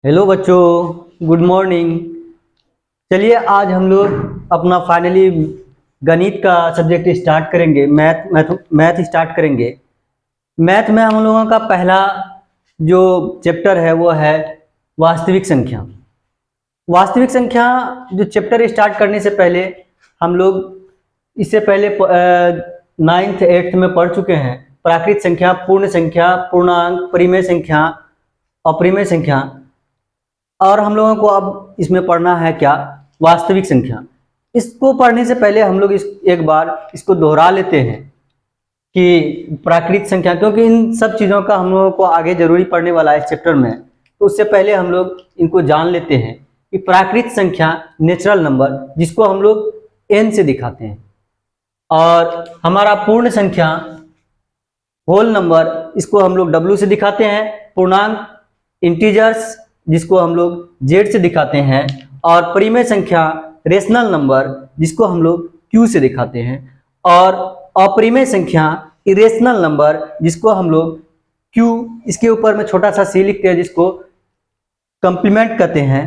Hello बच्चों, good morning. चलिए आज हम लोग अपना फाइनली गणित का सब्जेक्ट स्टार्ट करेंगे। मैथ स्टार्ट करेंगे। मैथ में हम लोगों का पहला जो चैप्टर है वो है वास्तविक संख्या। वास्तविक संख्या जो चैप्टर स्टार्ट करने से पहले हम लोग इससे पहले 9th 8th में पढ़ चुके हैं। प्राकृत संख्या, पूर्ण संख्या, पूर्णांक, परिमेय संख्या, अपरिमेय संख्या। और हम लोगों को अब इसमें पढ़ना है क्या? वास्तविक संख्या। इसको पढ़ने से पहले हम लोग एक बार इसको दोहरा लेते हैं कि प्राकृत संख्या, क्योंकि इन सब चीज़ों का हम लोगों को आगे जरूरी पढ़ने वाला है इस चैप्टर में। तो उससे पहले हम लोग इनको जान लेते हैं कि प्राकृत संख्या नेचुरल नंबर, जिसको हम लोग n से दिखाते हैं, और हमारा पूर्ण संख्या होल नंबर, इसको हम लोग w से दिखाते हैं। पूर्णांक इंटीजर्स, जिसको हम लोग z से दिखाते हैं, और परिमेय संख्या रेशनल नंबर, जिसको हम लोग q से दिखाते हैं, और अपरिमेय संख्या इरेशनल नंबर, जिसको हम लोग q, इसके ऊपर में छोटा सा c लिखते हैं, जिसको कंप्लीमेंट कहते हैं।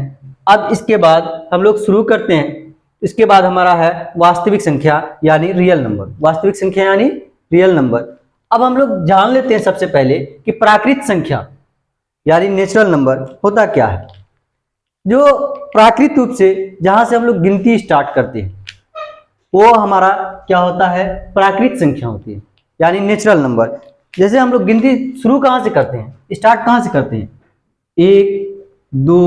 अब इसके बाद हम लोग शुरू करते हैं। इसके बाद हमारा है वास्तविक संख्या यानी रियल नंबर। वास्तविक संख्या यानी रियल नंबर। अब हम लोग जान लेते हैं सबसे पहले कि प्राकृत संख्या यानी नेचुरल नंबर होता क्या है। जो प्राकृत रूप से जहां से हम लोग गिनती स्टार्ट करते हैं वो हमारा क्या होता है? प्राकृत संख्या होती है यानी नेचुरल नंबर। जैसे हम लोग गिनती शुरू कहां से करते हैं, स्टार्ट कहां से करते हैं? 1 2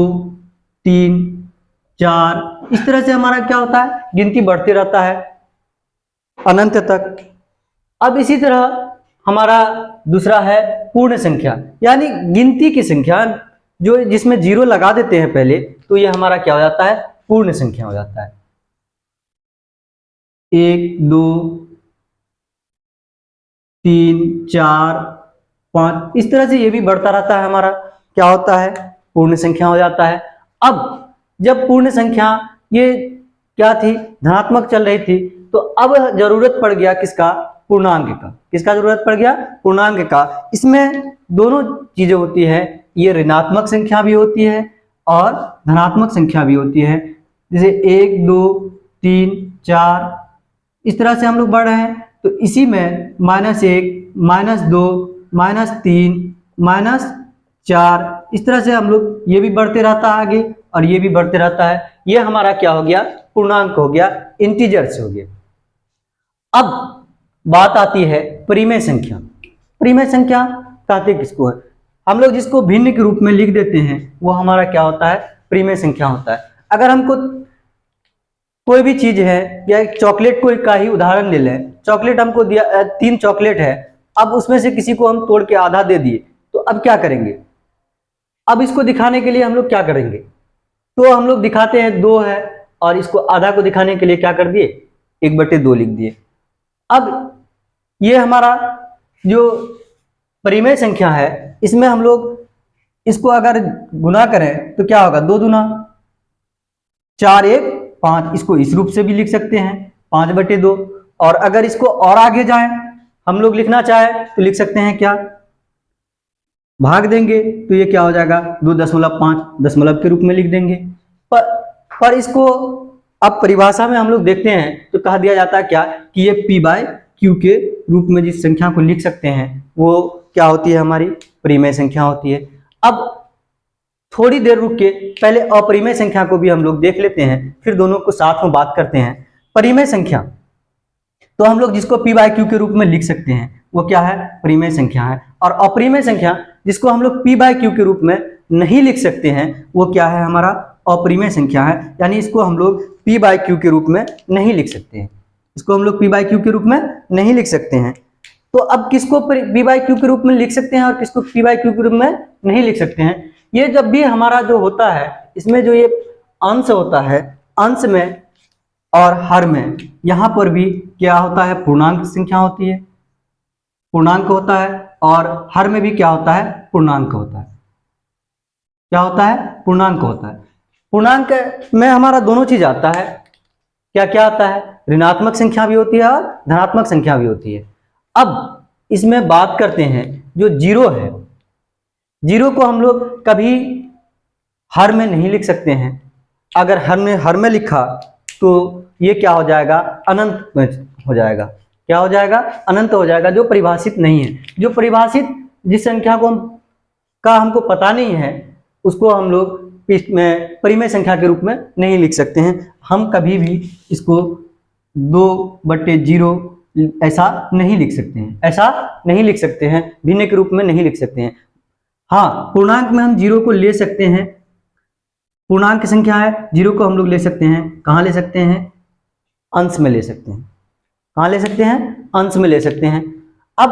3 4, इस तरह से हमारा क्या होता है? गिनती बढ़ते रहता है अनंत तक। अब इसी तरह हमारा दूसरा है पूर्ण संख्या यानी गिनती की संख्या, जो जिसमें जीरो लगा देते हैं पहले, तो ये हमारा क्या हो जाता है? पूर्ण संख्या हो जाता है। 1 2 3 4 5, इस तरह से ये भी बढ़ता रहता है, हमारा क्या होता है? पूर्ण संख्या हो जाता है। अब जब पूर्ण संख्या ये क्या थी? धनात्मक चल रही थी, तो अब जरूरत पड़ गया किसका? पूर्णांक का। किसका जरूरत पड़ गया? पूर्णांक का। इसमें दोनों चीजें होती है, ये ऋणात्मक संख्या भी होती है और धनात्मक संख्या भी होती है। जैसे 1 2 3 4, इस तरह से हम लोग बढ़ रहे हैं, तो इसी में -1 -2 -3 -4, इस तरह से हम लोग ये भी बढ़ते रहता है आगे, और ये भी बढ़ते रहता है। ये हमारा क्या हो गया? पूर्णांक हो गया, इंटीजर से हो गया। अब बात आती है परिमेय संख्या। परिमेय संख्या कहते किसको है? हम लोग जिसको भिन्न के रूप में लिख देते हैं वो हमारा क्या होता है? परिमेय संख्या होता है। अगर हमको कोई भी चीज है, या एक चॉकलेट को का ही उदाहरण ले लें। चॉकलेट हमको दिया, 3 चॉकलेट है, अब उसमें से किसी को हम तोड़ के आधा दे दिए, तो अब क्या करेंगे? अब इसको दिखाने के लिए हम लोग क्या करेंगे? तो हम लोग दिखाते हैं 2 है, और इसको आधा को दिखाने के लिए क्या कर दिए? 1/2 लिख दिए। अब ये हमारा जो परिमेय संख्या है, इसमें हम लोग इसको अगर गुना करें तो क्या होगा? 2 दूना 4 1 5, इसको इस रूप से भी लिख सकते हैं 5/2। और अगर इसको और आगे जाएं, हम लोग लिखना चाहे तो लिख सकते हैं क्या? भाग देंगे तो ये क्या हो जाएगा? 2.5 दशमलव के रूप में लिख देंगे। पर इसको अब परिभाषा में हम लोग देखते हैं तो कहा दिया जाता है क्या? कि ये p/q के रूप में जिस संख्या को लिख सकते हैं वो क्या होती है? हमारी परिमेय संख्या होती है। अब थोड़ी देर रुक के पहले अपरिमेय संख्या को भी हम लोग देख लेते हैं, फिर दोनों को साथ में बात करते हैं। परिमेय संख्या तो हम लोग जिसको p/q के रूप में लिख सकते हैं वो क्या है? परिमेय संख्या है। और अपरिमेय संख्या जिसको हम लोग p/q के रूप में नहीं लिख सकते हैं वो क्या है? हमारा अपरिमेय संख्या है। यानी इसको हम लोग p/q के रूप में नहीं लिख सकते हैं। इसको हम लोग p/q के रूप में नहीं लिख सकते हैं। तो अब किसको p/q के रूप में लिख सकते हैं और किसको p/q के रूप में नहीं लिख सकते हैं? ये जब भी हमारा जो होता है, इसमें जो ये अंश होता है, अंश में और हर में, यहाँ पर भी क्या होता है? पूर्णांक संख्या होती है, पूर्णांक होता है। और हर में भी क्या होता है? पूर्णांक होता है। क्या होता है? पूर्णांक होता है। पूर्णांक में हमारा दोनों चीज आता है। क्या क्या आता है? ऋणात्मक संख्या भी होती है और धनात्मक संख्या भी होती है। अब इसमें बात करते हैं जो जीरो है। जीरो को हम लोग कभी हर में नहीं लिख सकते हैं। अगर हर में लिखा तो ये क्या हो जाएगा, अनंत हो जाएगा। क्या हो जाएगा, अनंत हो जाएगा, जो परिभाषित नहीं है। जो परिभाषित, जिस संख्या को हमको पता नहीं है, उसको हम लोग में परिमेय संख्या के रूप में नहीं लिख सकते हैं। हम कभी भी इसको 2/0 ऐसा नहीं लिख सकते हैं, ऐसा नहीं लिख सकते हैं, भिन्न के रूप में नहीं लिख सकते हैं। हाँ, पूर्णांक में हम 0 को ले सकते हैं। पूर्णांक की संख्या है, 0 को हम लोग ले सकते हैं। कहाँ ले सकते हैं, अंश में ले सकते हैं। कहाँ ले सकते हैं, अंश में ले सकते हैं। अब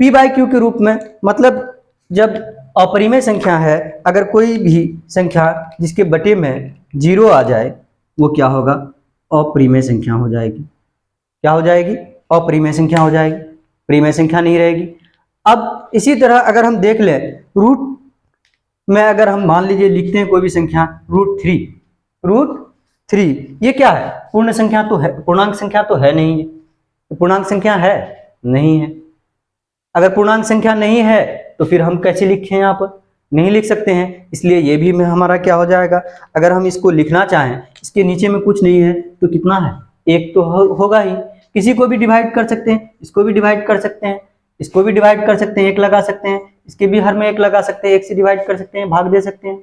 p/q के रूप में, मतलब जब अपरिमेय संख्या है, अगर कोई भी संख्या जिसके बटे में 0 आ जाए, वो क्या होगा, अपरिमेय संख्या हो जाएगी। क्या हो जाएगी, अपरिमेय संख्या हो जाएगी, परिमेय संख्या नहीं रहेगी। अब इसी तरह अगर हम देख लें, रूट में अगर हम मान लीजिए लिखते हैं कोई भी संख्या √3, ये क्या है, पूर्ण संख्या तो है, पूर्णांक संख्या तो है नहीं, ये पूर्णांक संख्या है नहीं है। अगर पूर्णांक संख्या नहीं है तो फिर हम कैसे लिखें, यहाँ पर नहीं लिख सकते हैं, इसलिए ये भी में हमारा क्या हो जाएगा। अगर हम इसको लिखना चाहें, इसके नीचे में कुछ नहीं है तो कितना है, 1 तो होगा ही। किसी को भी डिवाइड कर सकते हैं, इसको भी डिवाइड कर सकते हैं, इसको भी डिवाइड कर सकते हैं, 1 लगा सकते हैं, इसके भी हर में 1 लगा सकते हैं, 1 से डिवाइड कर सकते हैं, भाग दे सकते हैं।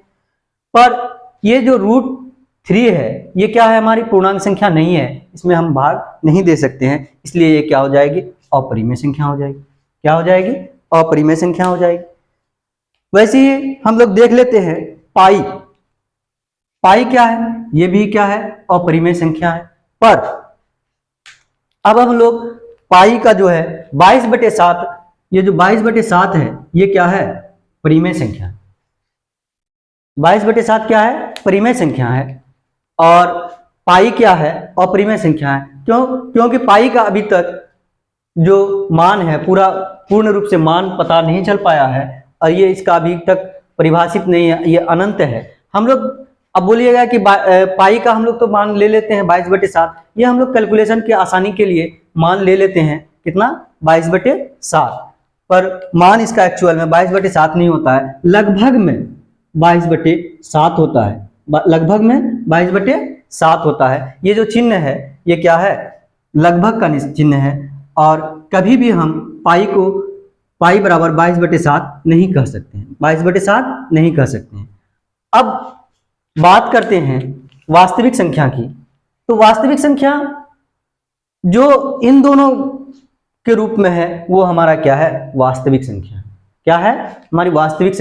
पर ये जो √3 है, ये क्या है, हमारी पूर्णांक संख्या नहीं है, इसमें हम भाग नहीं दे सकते हैं, इसलिए ये क्या हो जाएगी, अपरिमेय संख्या हो जाएगी। क्या हो जाएगी, अपरिमेय संख्या हो जाएगी। वैसे ही हम लोग देख लेते हैं पाई क्या है, ये भी क्या है, अपरिमेय संख्या है। पर अब हम लोग पाई का जो है 22/7, ये जो 22/7 है, ये क्या है, परिमेय संख्या। 22/7 क्या है, परिमेय संख्या है। और पाई क्या है, अपरिमेय संख्या है। क्योंकि पाई का अभी तक जो मान है, पूर्ण रूप से मान पता नहीं चल पाया है, और ये इसका अभी तक परिभाषित नहीं है, ये अनंत है। हम लोग अब बोलिएगा कि पाई का हम लोग तो मान ले लेते हैं 22/7, ये हम लोग कैलकुलेशन के आसानी के लिए मान ले लेते हैं, कितना, 22/7। पर मान इसका एक्चुअल में 22/7 नहीं होता है, लगभग में 22/7 होता है, लगभग में 22/7 होता है। ये जो चिन्ह है, ये क्या है, लगभग का चिन्ह है। और कभी भी हम पाई को पाई बराबर 22/7 नहीं कह सकते हैं, 22/7 नहीं कह सकते हैं। अब बात करते हैं वास्तविक संख्या की। तो वास्तविक संख्या जो इन दोनों के रूप में है, वो हमारा क्या है, वास्तविक संख्या। क्या है, हमारी वास्तविक